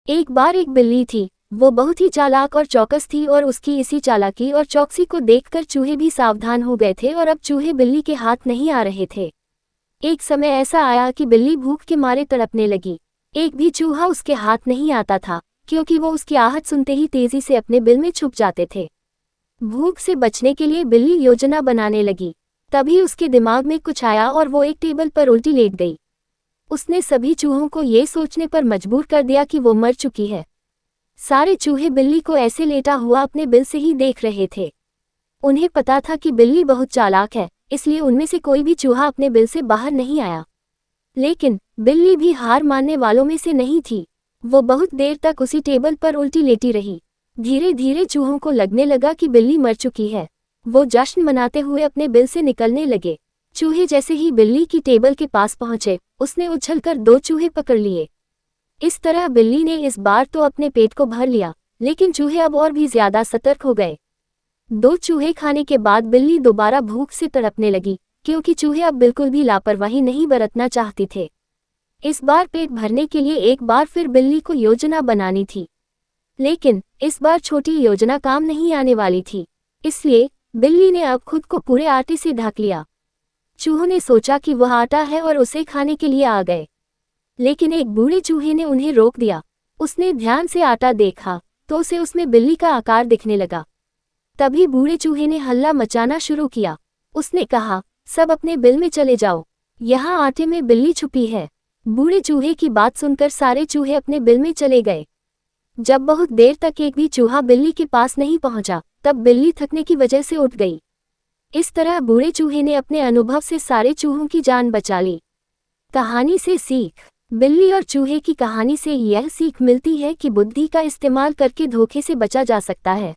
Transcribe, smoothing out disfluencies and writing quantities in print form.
एक बार एक बिल्ली थी। वो बहुत ही चालाक और चौकस थी और उसकी इसी चालाकी और चौकसी को देखकर चूहे भी सावधान हो गए थे और अब चूहे बिल्ली के हाथ नहीं आ रहे थे। एक समय ऐसा आया कि बिल्ली भूख के मारे तड़पने लगी। एक भी चूहा उसके हाथ नहीं आता था, क्योंकि वो उसकी आहट सुनते ही तेजी से अपने बिल में छुप जाते थे। भूख से बचने के लिए बिल्ली योजना बनाने लगी। तभी उसके दिमाग में कुछ आया और वो एक टेबल पर उल्टी लेट गई। उसने सभी चूहों को ये सोचने पर मजबूर कर दिया कि वो मर चुकी है। सारे चूहे बिल्ली को ऐसे लेटा हुआ अपने बिल से ही देख रहे थे। उन्हें पता था कि बिल्ली बहुत चालाक है, इसलिए उनमें से कोई भी चूहा अपने बिल से बाहर नहीं आया। लेकिन बिल्ली भी हार मानने वालों में से नहीं थी। वो बहुत देर तक उसी टेबल पर उल्टी लेटी रही। धीरे धीरे चूहों को लगने लगा कि बिल्ली मर चुकी है। वो जश्न मनाते हुए अपने बिल से निकलने लगे। चूहे जैसे ही बिल्ली की टेबल के पास पहुंचे, उसने उछलकर 2 चूहे पकड़ लिए। इस तरह बिल्ली ने इस बार तो अपने पेट को भर लिया, लेकिन चूहे अब और भी ज्यादा सतर्क हो गए। 2 चूहे खाने के बाद बिल्ली दोबारा भूख से तड़पने लगी, क्योंकि चूहे अब बिल्कुल भी लापरवाही नहीं बरतना चाहते थे। इस बार पेट भरने के लिए एक बार फिर बिल्ली को योजना बनानी थी। लेकिन इस बार छोटी योजना काम नहीं आने वाली थी, इसलिए बिल्ली ने अब खुद को पूरे आटे से ढक लिया। चूहों ने सोचा कि वह आटा है और उसे खाने के लिए आ गए। लेकिन एक बूढ़े चूहे ने उन्हें रोक दिया। उसने ध्यान से आटा देखा तो उसे उसमें बिल्ली का आकार दिखने लगा। तभी बूढ़े चूहे ने हल्ला मचाना शुरू किया। उसने कहा, सब अपने बिल में चले जाओ, यहाँ आटे में बिल्ली छुपी है। बूढ़े चूहे की बात सुनकर सारे चूहे अपने बिल में चले गए। जब बहुत देर तक एक भी चूहा बिल्ली के पास नहीं पहुंचा, तब बिल्ली थकने की वजह से उठ गई। इस तरह बूढ़े चूहे ने अपने अनुभव से सारे चूहों की जान बचा ली। कहानी से सीख। बिल्ली और चूहे की कहानी से यह सीख मिलती है कि बुद्धि का इस्तेमाल करके धोखे से बचा जा सकता है।